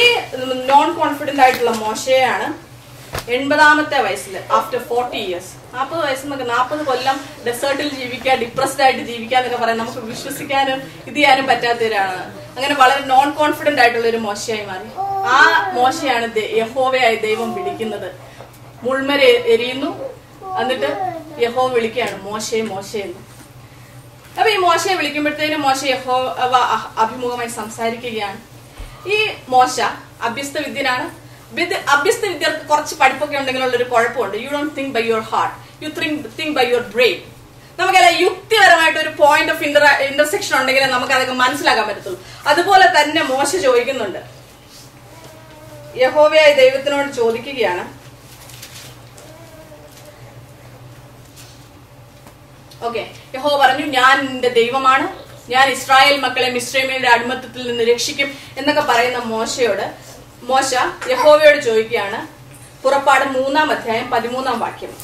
നോൺ കോൺഫിഡന്റ് ആയിട്ടുള്ള മോശയാണ് 80ാമത്തെ വയസ്സിൽ ആഫ്റ്റർ 40 years, 40 വയസ്സെന്നൊക്കെ 40 കൊല്ലം ഡെസേർട്ടിൽ ജീവിക്കുക, ഡിപ്രസ്ഡ് ആയിട്ട് ജീവിക്കുക എന്നൊക്കെ പറയാൻ നമുക്ക് വിശ്വസിക്കാനും ഇത് ചെയ്യാനും പറ്റാത്തവരാണ്. അങ്ങനെ വളരെ നോൺ കോൺഫിഡന്റ് ആയിട്ടുള്ള ഒരു മോശയായി മാറി. ആ മോശയാണ് യഹോവയായി ദൈവം വിളിക്കുന്നത്. മുൾമര എരിയുന്നു, എന്നിട്ട് യഹോവ വിളിക്കുകയാണ് മോശെ മോശെ എന്ന്. അപ്പൊ ഈ മോശയെ വിളിക്കുമ്പോഴത്തേനും മോശ യഹോവ അഭിമുഖമായി സംസാരിക്കുകയാണ്. ഈ മോശ അഭ്യസ്ത വിദ്യനാണ്. അഭ്യസ്ത വിദ്യർക്ക് കുറച്ച് പഠിപ്പൊക്കെ ഉണ്ടെങ്കിലുള്ള ഒരു കുഴപ്പമുണ്ട്. You don't think by your heart, you think by your brain. നമുക്കല്ല യുക്തിപരമായിട്ട് ഒരു പോയിന്റ് ഓഫ് ഇന്റർസെക്ഷൻ ഉണ്ടെങ്കിൽ നമുക്ക് അതൊക്കെ മനസ്സിലാക്കാൻ പറ്റത്തുള്ളൂ. അതുപോലെ തന്നെ മോശ ചോദിക്കുന്നുണ്ട്, യഹോവയായ ദൈവത്തിനോട് ചോദിക്കുകയാണ്, ഓക്കെ, യഹോവ പറഞ്ഞു ഞാൻ നിന്റെ ദൈവമാണ്, ഞാൻ ഇസ്രായേൽ മക്കളെ മിസ്രൈമിന്റെ അടിമത്തത്തിൽ നിന്ന് രക്ഷിക്കും എന്നൊക്കെ പറയുന്ന മോശ യഹോവയോട് ചോദിക്കുകയാണ്. പുറപ്പാട് 3-ാം അധ്യായം 13-ാം വാക്യം.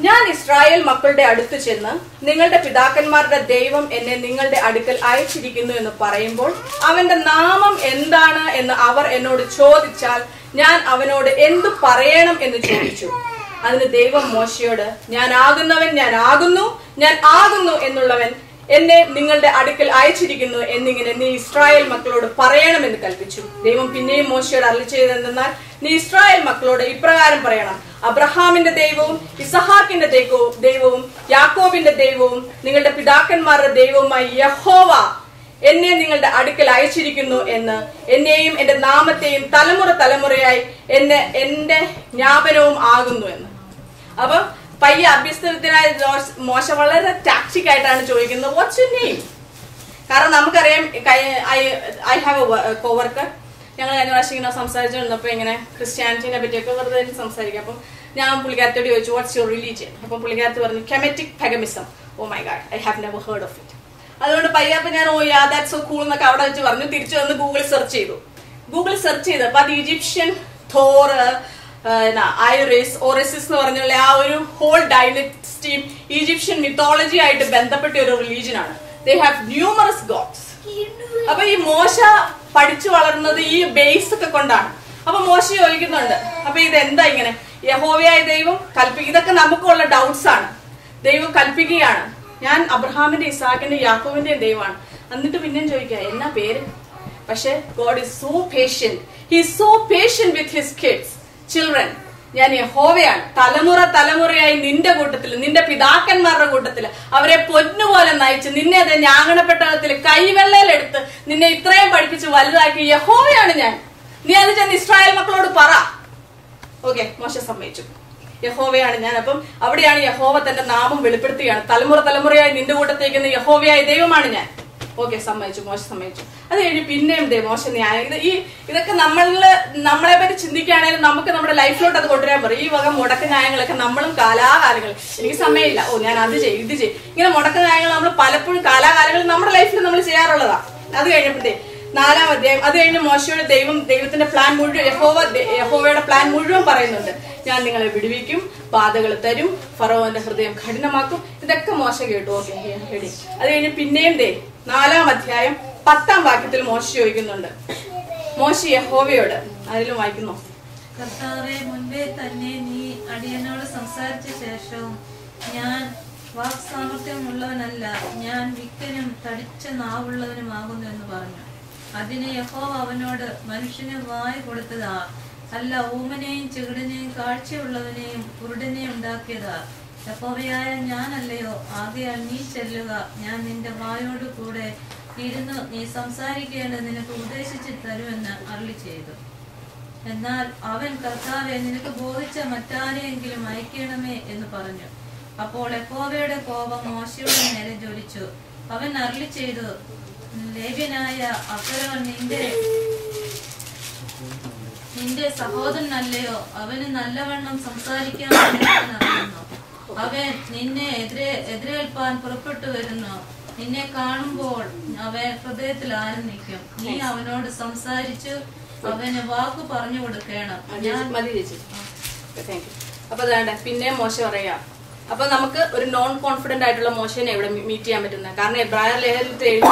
ഞാൻ ഇസ്രായേൽ മക്കളുടെ അടുത്ത് ചെന്ന് നിങ്ങളുടെ പിതാക്കന്മാരുടെ ദൈവം എന്നെ നിങ്ങളുടെ അടുക്കൽ അയച്ചിരിക്കുന്നു എന്ന് പറയുമ്പോൾ അവന്റെ നാമം എന്താണ് എന്ന് അവർ എന്നോട് ചോദിച്ചാൽ ഞാൻ അവനോട് എന്തു പറയണം എന്ന് ചോദിച്ചു. അതിന് ദൈവം മോശയോട്, ഞാൻ ആകുന്നു എന്നുള്ളവൻ എന്നെ നിങ്ങളുടെ അടുക്കൽ അയച്ചിരിക്കുന്നു എന്നിങ്ങനെ നീ ഇസ്രായേൽ മക്കളോട് പറയണമെന്ന് കൽപ്പിച്ചു. ദൈവം പിന്നെയും മോശയോട് അരുളിച്ചെയ്തതെന്നാൽ, നീ ഇസ്രായേൽ മക്കളോട് ഇപ്രകാരം പറയണം, അബ്രഹാമിന്റെ ദൈവവും ഇസഹാക്കിന്റെ ദൈവവും യാക്കോബിന്റെ ദൈവവും നിങ്ങളുടെ പിതാക്കന്മാരുടെ ദൈവവുമായി യഹോവ എന്നെ നിങ്ങളുടെ അടുക്കൽ അയച്ചിരിക്കുന്നു എന്ന്, എന്നെയും എന്റെ നാമത്തെയും തലമുറയായി എന്റെ ജ്ഞാപനവും ആകുന്നു എന്ന്. അപ്പൊ പയ്യ അഭ്യസ്തനായ മോശ വളരെ ടാക്ടിക് ആയിട്ടാണ് ചോദിക്കുന്നത്, വാട്ട്സ് യുവർ നെയിം? കാരണം നമുക്കറിയാം, ഐ ഹാവ് എ കോവർക്കർ. ഞങ്ങൾ കഴിഞ്ഞ പ്രാവശ്യം ഇങ്ങനെ സംസാരിച്ചുകൊണ്ടിരുന്നപ്പോ ഇങ്ങനെ ക്രിസ്ത്യാനിറ്റിനെ പറ്റിയൊക്കെ വെറുതെ സംസാരിക്കാം. അപ്പം ഞാൻ പുള്ളിക്കാരത്തോട് ചോദിച്ചു, വാട്ട്സ് യുവർ റിലീജിയൻ? അപ്പം പുള്ളിക്കാരത്ത് പറഞ്ഞു, kemetic paganism. Oh my God, I have never heard of it. അതുകൊണ്ട് പയ്യപ്പ ഞാൻ ദാറ്റ്സ് സോ കൂൾ എന്നൊക്കെ അവിടെ വെച്ച് പറഞ്ഞു. തിരിച്ചു വന്ന് ഗൂഗിൾ സെർച്ച് ചെയ്തു. അപ്പൊ അത് ഈജിപ്ഷ്യൻ തോർ ഐറിസ് ഓറിസിസ് എന്ന് പറഞ്ഞുള്ള ആ ഒരു ഹോൾ ഡൈനസ്റ്റിയും ഈജിപ്ഷ്യൻ മിത്തോളജി ആയിട്ട് ബന്ധപ്പെട്ട ഒരു റിലീജിയൻ ആണ്. They have numerous gods. അപ്പൊ ഈ മോശ പഠിച്ചു വളർന്നത് ഈ ബേസ് ഒക്കെ കൊണ്ടാണ്. അപ്പൊ മോശ ചോദിക്കുന്നുണ്ട്, അപ്പൊ ഇതെന്താ ഇങ്ങനെ? യഹോവയായ ദൈവം ഇതൊക്കെ നമുക്കുള്ള ഡൗട്ട്സ് ആണ്. ദൈവം കൽപ്പിക്കുകയാണ്, ഞാൻ അബ്രഹാമിന്റെ ഇസാക്കിന്റെ യാക്കോബിന്റെ ദൈവമാണ്. എന്നിട്ട് പിന്നെയും ചോദിക്കുക എന്നാ പേര്? പക്ഷെ God is so patient. He is so patient with his kids, children. ഞാൻ യഹോവയാണ്, തലമുറയായി നിന്റെ കൂട്ടത്തില്, നിന്റെ പിതാക്കന്മാരുടെ കൂട്ടത്തില് അവരെ പൊന്നുപോലെ നയിച്ച് നിന്നെ അത് ഞാങ്ങണപ്പെട്ടകത്തില് കൈവെള്ളയിലെടുത്ത് നിന്നെ ഇത്രയും പഠിപ്പിച്ച് വലുതാക്കി യഹോവയാണ് ഞാൻ. നീ അത് ചെന്ന് ഇസ്രായേൽ മക്കളോട് പറ. ഓക്കെ, മോശ സമ്മതിച്ചു, യഹോവയാണ് ഞാൻ. അപ്പം അവിടെയാണ് യഹോവ തന്റെ നാമം വെളിപ്പെടുത്തുകയാണ്. തലമുറയായി നിന്റെ കൂട്ടത്തേക്കുന്ന യഹോവയായ ദൈവമാണ് ഞാൻ. ഓക്കെ, സമ്മതിച്ചു, മോശ സമ്മതിച്ചു. അത് കഴിഞ്ഞ് പിന്നെയും മോശ ന്യായം. ഇതൊക്കെ നമ്മളെ പറ്റി ചിന്തിക്കുകയാണെങ്കിലും നമുക്ക് നമ്മുടെ ലൈഫിലോട്ട് അത് കൊണ്ടുവരാൻ പറയും. ഈ വക മുടക്ക ന്യായങ്ങളൊക്കെ നമ്മളും കാലാകാലങ്ങൾ, എനിക്ക് സമയമില്ല, ഞാൻ അത് ചെയ്യും ഇത് ചെയ്യും, ഇങ്ങനെ മുടക്ക ന്യായങ്ങൾ നമ്മൾ പലപ്പോഴും കാലാകാലങ്ങളിൽ നമ്മുടെ ലൈഫിൽ നമ്മൾ ചെയ്യാറുള്ളതാ. അത് കഴിഞ്ഞപ്പോഴത്തേ 4-ാം അധ്യായം, അത് കഴിഞ്ഞ് മോശയുടെ ദൈവത്തിന്റെ പ്ലാൻ മുഴുവൻ, യഹോവയുടെ പ്ലാൻ മുഴുവൻ പറയുന്നുണ്ട്. ഞാൻ നിങ്ങളെ വിടുവിക്കും, പാതകൾ തരും, ഫറവോന്റെ ഹൃദയം കഠിനമാക്കും. ഇതൊക്കെ മോശ കേട്ടു. ഓക്കെ, അത് കഴിഞ്ഞ് പിന്നെയും 4-ാം അധ്യായം 10-ാം വാക്യത്തിൽ മോശ ചോദിക്കുന്നുണ്ട്. മോശ യഹോവയോട് അതിലും വായിക്കുന്നു, കർത്താവേ, മുൻപേ തന്നെ നീ അടിയനോട് സംസാരിച്ച ശേഷവും ഞാൻ വാക്സാമർത്ഥ്യമുള്ളവനല്ല, ഞാൻ വിക്കനും തടിച്ച നാവുള്ളവനുമാകുന്നു എന്ന് പറഞ്ഞു. അതിന് യഹോവ അവനോട്, മനുഷ്യന് വായ് കൊടുത്തതാ അല്ല, ഊമനെയും ചെകിടനെയും കാഴ്ചയുള്ളവനെയും കുരുടനെയും ഉണ്ടാക്കിയതാ യഹോവയായ ഞാനല്ലയോ? ആകയാൽ നീ ചെല്ലുക, ഞാൻ നിന്റെ വായോട് കൂടെ ഇരുന്ന് നീ സംസാരിക്കേണ്ടത് നിനക്ക് ഉപദേശിച്ച് തരുമെന്ന് അരുളി ചെയ്തു. എന്നാൽ അവൻ, കർത്താവെ, നിനക്ക് ബോധിച്ച മറ്റാരെയെങ്കിലും അയക്കണമേ എന്ന് പറഞ്ഞു. അപ്പോൾ യഹോവയുടെ കോപം മോശയുടെ നേരെ ജ്വലിച്ചു. അവൻ അരുളി ചെയ്തു, ലേവ്യനായ അഹരോൻ നിന്റെ സഹോദരനല്ലയോ? അവന് നല്ലവണ്ണം സംസാരിക്കാൻ അറിയുന്നു. അവൻ നിന്നെ എതിരേൽപ്പാൻ പുറപ്പെട്ടു വരുന്നു. നിന്നെ കാണുമ്പോൾ അവൻ ഹൃദയത്തിൽ ആനന്ദിക്കും. നീ അവനോട് സംസാരിച്ചു അവന് വാക്ക് പറഞ്ഞു കൊടുക്കണം. അപ്പൊ അതാണ്ട് പിന്നെ മോശ പറയാ, അപ്പൊ നമുക്ക് ഒരു നോൺ കോൺഫിഡന്റ് ആയിട്ടുള്ള മോശനെ എവിടെ മീറ്റ് ചെയ്യാൻ പറ്റുന്നത്? കാരണം എബ്രായർ ലേഖനത്തിൽ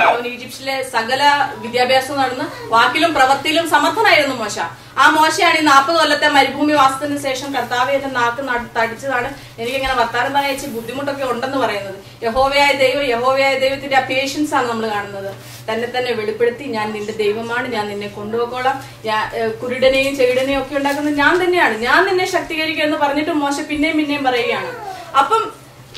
അവൻ ഈജിപ്തിലെ സകല വിദ്യാഭ്യാസവും നടന്ന് വാക്കിലും പ്രവൃത്തിയിലും സമർത്ഥനായിരുന്നു മോശ. ആ മോശയാണ് ഈ 40 കൊല്ലത്തെ മരുഭൂമി വാസത്തിന് ശേഷം കർത്താവെ എന്റെ നാക്ക് തടിച്ചതാണ്, എനിക്കിങ്ങനെ വർത്താനം പറയാൻ വെച്ച് ബുദ്ധിമുട്ടൊക്കെ ഉണ്ടെന്ന് പറയുന്നത്. യഹോവയായ ദൈവത്തിന്റെ ആ പേഷ്യൻസ് ആണ് നമ്മൾ കാണുന്നത്. തന്നെ വെളിപ്പെടുത്തി, ഞാൻ നിന്റെ ദൈവമാണ്, ഞാൻ നിന്നെ കൊണ്ടുപോയിക്കോളാം, കുരുടനെയും ചെകിടനെയും ഒക്കെ ഉണ്ടാക്കുന്നത് ഞാൻ തന്നെയാണ്, ഞാൻ നിന്നെ ശക്തീകരിക്കുക എന്ന് പറഞ്ഞിട്ട് മോശ പിന്നെയും പറയുകയാണ്. അപ്പം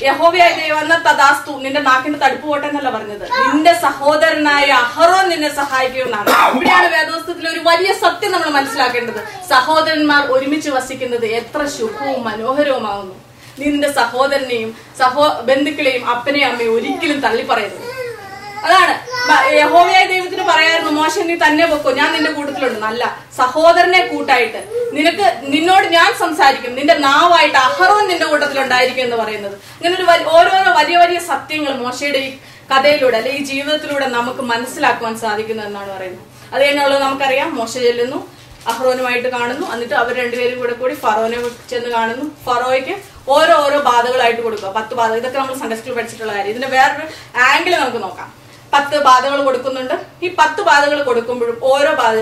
യഹോവയായ ദൈവം എന്ന തദാസ്തു, നിന്റെ നാക്കിന്റെ തടുപ്പ് പോട്ടെ എന്നല്ല പറഞ്ഞത്, നിന്റെ സഹോദരനായ അഹറോൻ നിന്നെ സഹായിക്കുമെന്നാണ്. ഇവിടെയാണ് വേദപുസ്തകത്തിലെ ഒരു വലിയ സത്യം നമ്മൾ മനസ്സിലാക്കേണ്ടത്. സഹോദരന്മാർ ഒരുമിച്ച് വസിക്കുന്നത് എത്ര ശുഭവും മനോഹരവുമാകുന്നു. നീ നിന്റെ സഹോദരനെയും ബന്ധുക്കളെയും അപ്പനെയും അമ്മയും ഒരിക്കലും തള്ളി പറയരുത്. അതാണ് യഹോവയായ ദൈവത്തിന് പറയായിരുന്നു, മോശ നീ തന്നെ പൊക്കോ, ഞാൻ നിന്റെ കൂട്ടത്തിലുണ്ട്. നല്ല സഹോദരനെ കൂട്ടായിട്ട് നിന്നോട് ഞാൻ സംസാരിക്കും, നിന്റെ നാവായിട്ട് അഹറോൻ നിന്റെ കൂട്ടത്തിലുണ്ടായിരിക്കും എന്ന് പറയുന്നത്. ഇങ്ങനെ ഒരു ഓരോരോ വലിയ സത്യങ്ങൾ മോശയുടെ ഈ കഥയിലൂടെ അല്ലെ ഈ ജീവിതത്തിലൂടെ നമുക്ക് മനസ്സിലാക്കുവാൻ സാധിക്കുന്നു എന്നാണ് പറയുന്നത്. അത് കഴിഞ്ഞുള്ളത് നമുക്കറിയാം. മോശ ചെല്ലുന്നു, അഹ്റോനുമായിട്ട് കാണുന്നു, എന്നിട്ട് അവർ രണ്ടുപേരും കൂടി ഫറോനെ ചെന്ന് കാണുന്നു. ഫറോയ്ക്ക് ഓരോ ബാധകളായിട്ട് കൊടുക്കുക. 10 ബാധ. ഇതൊക്കെ നമ്മൾ സൺഡേ സ്കൂളിൽ പഠിച്ചിട്ടുള്ള കാര്യം. ഇതിന്റെ വേറൊരു ആംഗിൾ നമുക്ക് നോക്കാം. 10 ബാധകൾ കൊടുക്കുന്നുണ്ട്. ഈ 10 ബാധകൾ കൊടുക്കുമ്പോഴും ഓരോ ബാധ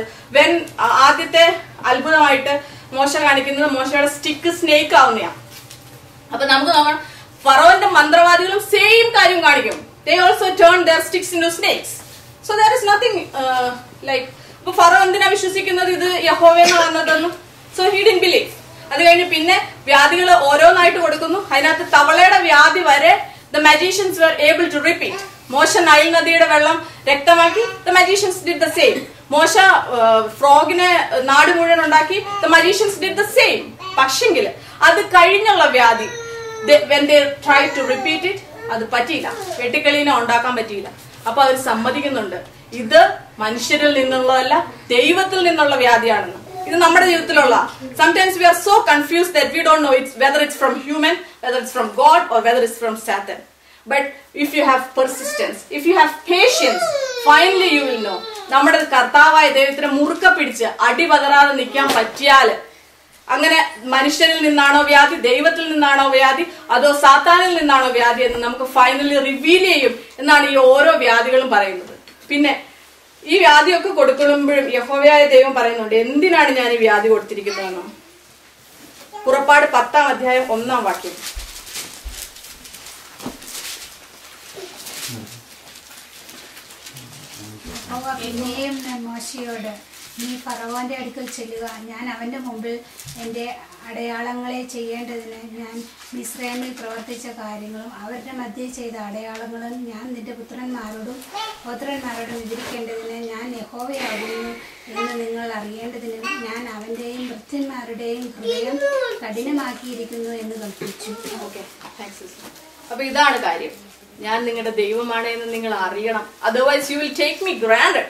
ആദ്യത്തെ അത്ഭുതമായിട്ട് മോശ കാണിക്കുന്നത് മോശയുടെ സ്റ്റിക്ക് സ്നേക്ക് ആവുന്നതാണ്. അപ്പൊ നമുക്ക് നോക്കണം, ഫറോന്റെ മന്ത്രവാദികളും സെയിം കാര്യം കാണിക്കും. They also turn their sticks into snakes. So there is nothing like. അപ്പൊ ഫറോ എന്തിനാ വിശ്വസിക്കുന്നത് ഇത് യഹോവയെന്ന് പറഞ്ഞതെന്നും? So he didn't believe. അത് കഴിഞ്ഞ് പിന്നെ വ്യാധികൾ ഓരോന്നായിട്ട് കൊടുക്കുന്നു. അതിനകത്ത് തവളയുടെ വ്യാധി വരെ the magicians were able to repeat. മോശ നൈൽ നദിയുടെ വെള്ളം രക്തമാക്കി, the magicians did the same. മോശ ഫ്രോഗിനെ നാട് മുഴുവൻ ഉണ്ടാക്കി, the magicians did the same. പക്ഷെങ്കിൽ അത് കഴിഞ്ഞുള്ള വ്യാധി when they tried to repeat it, അത് പറ്റിയില്ല. വെട്ടിക്കളീനെ ഉണ്ടാക്കാൻ പറ്റിയില്ല. അപ്പൊ അവർ സമ്മതിക്കുന്നുണ്ട്, ഇത് മനുഷ്യരിൽ നിന്നുള്ളതല്ല, ദൈവത്തിൽ നിന്നുള്ള വ്യാധിയാണെന്ന്. ഇത് നമ്മുടെ ജീവിതത്തിലുള്ള sometimes we are so confused that we don't know whether it's from human, whether it's from God or whether it's from Satan. But if you have persistence, if you have patience, finally you will know. നമ്മുടെ കർത്താവായ ദൈവത്തിനെ മുറുക്ക പിടിച്ച് അടിപതറാതെ നിൽക്കാൻ പറ്റിയാൽ, അങ്ങനെ മനുഷ്യരിൽ നിന്നാണോ വ്യാധി, ദൈവത്തിൽ നിന്നാണോ വ്യാധി, അതോ സാത്താനിൽ നിന്നാണോ വ്യാധി എന്ന് നമുക്ക് ഫൈനലി റിവീൽ ചെയ്യും എന്നാണ് ഈ ഓരോ വ്യാധികളും പറയുന്നത്. പിന്നെ ഈ വ്യാധിയൊക്കെ കൊടുക്കുമ്പോഴും യഹോവയായ ദൈവം പറയുന്നുണ്ട്, എന്തിനാണ് ഞാൻ ഈ വ്യാധി കൊടുത്തിരിക്കുന്നതെന്ന്. പുറപ്പാട് 10-ാം അധ്യായം 1-ാം വാക്യം. പിന്നെയും മോശയോട്, നീ ഫറവോന്റെ അടുക്കൽ ചെല്ലുക, ഞാൻ അവന്റെ മുമ്പിൽ എന്റെ അടയാളങ്ങളെ ചെയ്യേണ്ടതിന് ഞാൻ മിസ്രൈമിൽ പ്രവർത്തിച്ച കാര്യങ്ങളും അവരുടെ മധ്യേ ചെയ്ത അടയാളങ്ങളും ഞാൻ നിന്റെ പുത്രന്മാരോടും പൗത്രന്മാരോടും വിവരിക്കേണ്ടതിന് ഞാൻ യഹോവയാകുന്നു എന്ന് നിങ്ങൾ അറിയേണ്ടതിനും ഞാൻ അവന്റെയും ഭൃത്യന്മാരുടെയും ഹൃദയം കഠിനമാക്കിയിരിക്കുന്നു എന്ന് കൽപ്പിച്ചു. അപ്പൊ ഇതാണ് കാര്യം, ഞാൻ നിങ്ങളുടെ ദൈവമാണ് എന്ന് നിങ്ങൾ അറിയണം. Otherwise you will take me grand.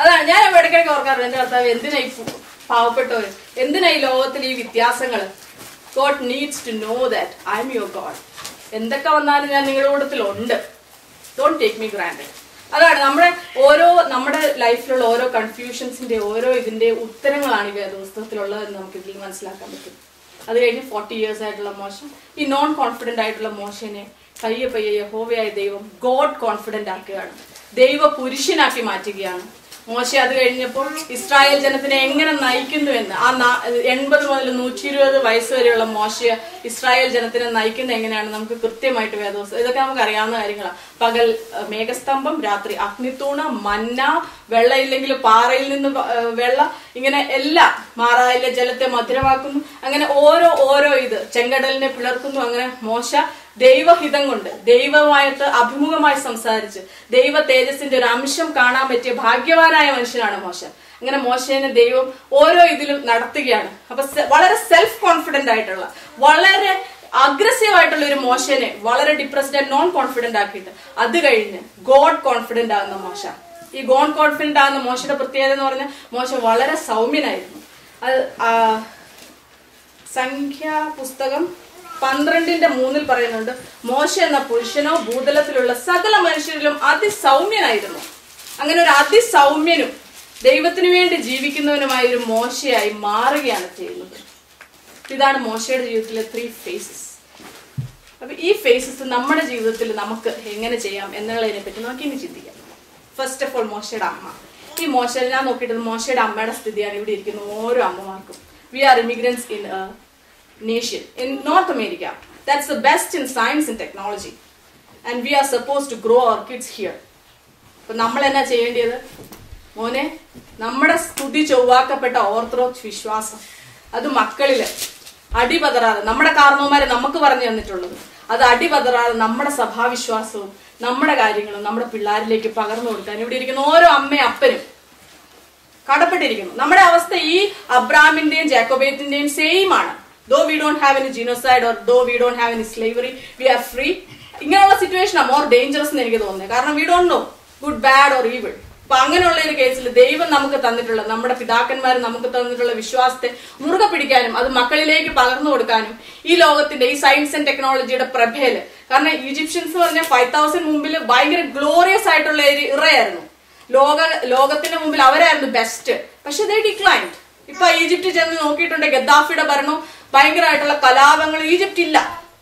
അതാണ് ഞാൻ ഇടയ്ക്കിടയ്ക്ക് ഓർക്കാറുണ്ട്, എന്റെ കർത്താവ് എന്തിനാ ഈ പാവപ്പെട്ടവര്, എന്തിനാ ഈ ലോകത്തിൽ ഈ വ്യത്യാസങ്ങൾ? God needs to know that I am your God. എന്തൊക്കെ വന്നാലും ഞാൻ നിങ്ങളുടെ കൂട്ടത്തിലുണ്ട്. Don't take me granted. അതാണ് നമ്മുടെ ലൈഫിലുള്ള ഓരോ കൺഫ്യൂഷൻസിന്റെ ഓരോ ഇതിന്റെ ഉത്തരങ്ങളാണ് ഈ വേദപുസ്തകത്തിലുള്ളതെന്ന് നമുക്ക് ഇതിൽ മനസ്സിലാക്കാൻ പറ്റും. അത് കഴിഞ്ഞ് 40 years ആയിട്ടുള്ള മോശം, ഈ നോൺ കോൺഫിഡന്റ് ആയിട്ടുള്ള മോശനെ പയ്യെ യഹോവയായ ദൈവം ഗോഡ് കോൺഫിഡന്റ് ആക്കുകയാണ്, ദൈവ പുരുഷനാക്കി മാറ്റുകയാണ്. മോശ അത് കഴിഞ്ഞപ്പോൾ ഇസ്രായേൽ ജനത്തിനെ എങ്ങനെ നയിക്കുന്നു എന്ന്, ആ 80 മുതൽ 120 വയസ്സ് വരെയുള്ള മോശ ഇസ്രായേൽ ജനത്തിനെ നയിക്കുന്നത് എങ്ങനെയാണ് നമുക്ക് കൃത്യമായിട്ട് വേദപുസ്തകം, ഇതൊക്കെ നമുക്ക് അറിയാവുന്ന കാര്യങ്ങളാണ്. പകൽ മേഘസ്തംഭം, രാത്രി അഗ്നിത്തൂണ്, മന്ന, വെള്ളമില്ലെങ്കിൽ പാറയിൽ നിന്ന് വെള്ള, ഇങ്ങനെ എല്ലാം, മാറായിലെ ജലത്തെ മധുരമാക്കുന്നു, അങ്ങനെ ഓരോ ഇത് ചെങ്കടലിനെ പിളർക്കുന്നു. അങ്ങനെ മോശ ദൈവഹിതം കൊണ്ട് ദൈവമായിട്ട് അഭിമുഖമായി സംസാരിച്ച് ദൈവ തേജസ്സിന്റെ ഒരു അംശം കാണാൻ പറ്റിയ ഭാഗ്യവാനായ മനുഷ്യനാണ് മോശ. അങ്ങനെ മോശേനെ ദൈവം ഓരോ ഇതിലും നടത്തുകയാണ്. അപ്പൊ വളരെ സെൽഫ് കോൺഫിഡന്റ് ആയിട്ടുള്ള, വളരെ അഗ്രസീവ് ആയിട്ടുള്ള ഒരു മോശനെ വളരെ ഡിപ്രസ്ഡ് ആൻഡ് നോൺ കോൺഫിഡന്റ് ആക്കിയിട്ട് അത് കഴിഞ്ഞ് ഗോഡ് കോൺഫിഡന്റ് ആകുന്ന മോശ. ഈ ഗോഡ് കോൺഫിഡന്റ് ആകുന്ന മോശയുടെ പ്രത്യേകത എന്ന് പറഞ്ഞാൽ മോശ വളരെ സൗമ്യനായിരുന്നു. അത് സംഖ്യാ പുസ്തകം 12:3 പറയുന്നുണ്ട്, മോശ എന്ന പുരുഷനോ ഭൂതലത്തിലുള്ള സകല മനുഷ്യരിലും അതിസൗമ്യനായിരുന്നു. അങ്ങനെ ഒരു അതിസൗമ്യനും ദൈവത്തിനു വേണ്ടി ജീവിക്കുന്നവനുമായ ഒരു മോശയായി മാറുകയാണ് ചെയ്യുന്നത്. ഇതാണ് മോശയുടെ ജീവിതത്തിലെ 3 phases. അപ്പൊ ഈ ഫേസസ് നമ്മുടെ ജീവിതത്തിൽ നമുക്ക് എങ്ങനെ ചെയ്യാം എന്നുള്ളതിനെ പറ്റി നമുക്ക് ഇനി ചിന്തിക്കാം. ഫസ്റ്റ് ഓഫ് ഓൾ മോശയുടെ അമ്മ. ഈ മോശ ഞാൻ നോക്കിയിട്ട് മോശയുടെ അമ്മയുടെ സ്ഥിതിയാണ് ഇവിടെ ഇരിക്കുന്ന ഓരോ അമ്മമാർക്കും. We are immigrants in a nation in North America. That's the best in science and technology and we are suppose to grow our kids here. അപ്പൊ നമ്മൾ എന്നാ ചെയ്യേണ്ടത്? മോനെ, നമ്മുടെ സ്തുതി ചൊവ്വാക്കപ്പെട്ട ഓർത്തഡോക്സ് വിശ്വാസം അത് മക്കളില് അടിപതറാതെ, നമ്മുടെ കാരണവന്മാരെ നമുക്ക് പറഞ്ഞു തന്നിട്ടുള്ളത് അത് അടിപതറാതെ നമ്മുടെ സഭാവിശ്വാസവും നമ്മുടെ കാര്യങ്ങളും നമ്മുടെ പിള്ളേരിലേക്ക് പകർന്നു കൊടുക്കാൻ ഇവിടെ ഇരിക്കുന്ന ഓരോ അമ്മയും അപ്പനും കടപ്പെട്ടിരിക്കുന്നു. നമ്മുടെ അവസ്ഥ ഈ അബ്രാമിന്റെയും ജാക്കോബേറ്റിന്റെയും സെയിം ആണ്. Though we don't have any genocide or though we don't have any slavery, we are free. ഇങ്ങനെയുള്ള സിറ്റുവേഷനാണ് മോർ ഡേഞ്ചറസ് എന്ന് എനിക്ക് തോന്നുന്നത്. കാരണം we don't know good bad or evil. അപ്പൊ അങ്ങനെയുള്ള ഒരു കേസിൽ ദൈവം നമുക്ക് തന്നിട്ടുള്ള, നമ്മുടെ പിതാക്കന്മാർ നമുക്ക് തന്നിട്ടുള്ള വിശ്വാസത്തെ മുറുകെ പിടിക്കാനും അത് മക്കളിലേക്ക് പകർന്നു കൊടുക്കാനും ഈ ലോകത്തിന്റെ ഈ സയൻസ് ആൻഡ് ടെക്നോളജിയുടെ പ്രഭയില്, കാരണം ഈജിപ്ഷ്യൻസ് പറഞ്ഞ 5000 മുമ്പിൽ ഭയങ്കര ഗ്ലോറിയസ് ആയിട്ടുള്ള ഒരു ഇറയായിരുന്നു. ലോകത്തിന്റെ മുമ്പിൽ അവരായിരുന്നു ബെസ്റ്റ്. പക്ഷെ ദേ ഡിക്ലൈൻഡ്. ഇപ്പൊ ഈജിപ്റ്റ് ചെന്ന് നോക്കിയിട്ടുണ്ടെങ്കിൽ ഗദ്ദാഫിയുടെ ഭരണവും ഭയങ്കരമായിട്ടുള്ള കലാപങ്ങൾ ഈജിപ്റ്റ് ഇല്ല.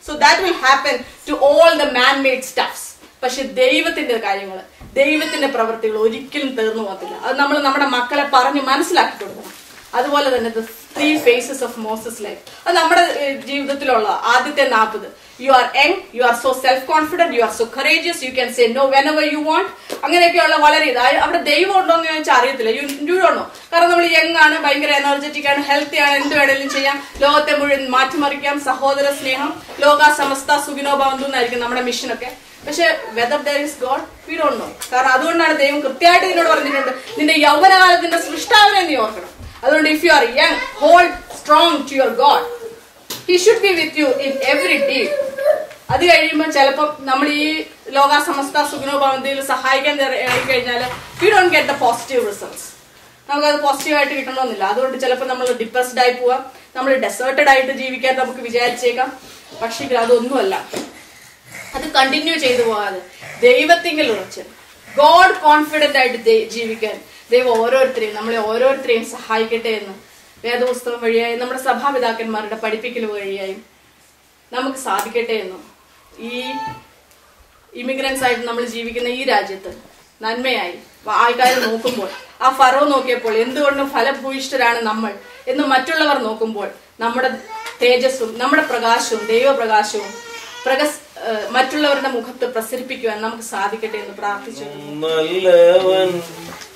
So that will happen to all the man made stuffs. പക്ഷെ ദൈവത്തിന്റെ കാര്യങ്ങൾ, ദൈവത്തിന്റെ പ്രവൃത്തികൾ ഒരിക്കലും തീർന്നു പോകത്തില്ല. അത് നമ്മൾ നമ്മുടെ മക്കളെ പറഞ്ഞ് മനസ്സിലാക്കി കൊടുക്കണം. അതുപോലെ തന്നെ the 3 phases of Moses life, അത് നമ്മുടെ ജീവിതത്തിലുള്ള ആദ്യത്തെ 40. You are young, you are so self confident, you are so courageous, you can say no whenever you want. അങ്ങനെയൊക്കെയുള്ള വളരെ അവിടെ ദൈവം ഉണ്ടോ എന്ന് ചോദിച്ചാൽ അറിയത്തില്ല. You don't know. കാരണം നമ്മൾ യങ് ആണ്, ഭയങ്കര എനർജറ്റിക് ആണ്, ഹെൽത്തി ആണ്, എന്ത് വേണേലും ചെയ്യാം, ലോകത്തെ മുഴുവൻ മാറ്റിമറിക്കാം, സഹോദര സ്നേഹം, ലോക സമസ്ത സുഖിനോ ഭവന്തു എന്നായിരിക്കും നമ്മുടെ മിഷനൊക്കെ. പക്ഷെ whether there is God V don't know. കാരണം അതുകൊണ്ടാണ് ദൈവം കൃത്യമായിട്ട് നിന്നോട് പറഞ്ഞിട്ടുണ്ട്, നിന്റെ യൗവനകാലത്തിന്റെ സൃഷ്ടാവിനെ നീ ഓർക്കണം. അതുകൊണ്ട് if you are young, hold strong to your god. He should be with you in every deed. അത് കഴിയുമ്പോൾ ചിലപ്പോൾ നമ്മൾ ഈ ലോക സമസ്ത സുഖിനോ ഭവന്തിയിൽ സഹായിക്കാൻ കഴിഞ്ഞാൽ we don't get the positive results. നമുക്കത് പോസിറ്റീവായിട്ട് കിട്ടണമെന്നില്ല. അതുകൊണ്ട് ചിലപ്പോൾ നമ്മൾ ഡിപ്രസ്ഡ് ആയി പോവാം, നമ്മൾ ഡെസേർട്ടഡ് ആയിട്ട് ജീവിക്കാൻ നമുക്ക് വിചാരിച്ചേക്കാം. പക്ഷേ അതൊന്നുമല്ല. അത് കണ്ടിന്യൂ ചെയ്തു പോകാതെ ദൈവത്തിങ്കിൽ ഉറച്ച് ഗോഡ് കോൺഫിഡന്റ് ആയിട്ട് ജീവിക്കാൻ ദൈവം നമ്മളെ ഓരോരുത്തരെയും സഹായിക്കട്ടെ എന്ന് വേദപുസ്തകം വഴിയായി നമ്മുടെ സഭാപിതാക്കന്മാരുടെ പഠിപ്പിക്കൽ വഴിയായും നമുക്ക് സാധിക്കട്ടെ എന്നും ഈ ഇമിഗ്രൻസ് ആയിട്ട് നമ്മൾ ജീവിക്കുന്ന ഈ രാജ്യത്ത് നന്മയായി ആൾക്കാർ നോക്കുമ്പോൾ, ആ ഫറോ നോക്കിയപ്പോൾ എന്തുകൊണ്ടും ഫലഭൂയിഷ്ഠരാണ് നമ്മൾ എന്ന് മറ്റുള്ളവർ നോക്കുമ്പോൾ നമ്മുടെ തേജസ്സും നമ്മുടെ പ്രകാശവും ദൈവപ്രകാശവും മറ്റുള്ളവരുടെ മുഖത്ത് പ്രസരിപ്പിക്കുവാൻ നമുക്ക് സാധിക്കട്ടെ എന്ന് പ്രാർത്ഥിച്ചു. നല്ലവൻ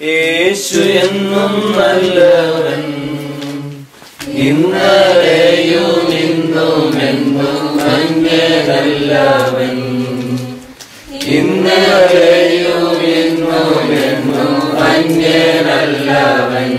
യേശു എന്നും നല്ലവൻ, ഇന്നലെയും ഇന്നും എന്നും അങ്ങനല്ലവൻ, ഇന്നലെയും ഇന്നും എന്നും അങ്ങനല്ലവൻ,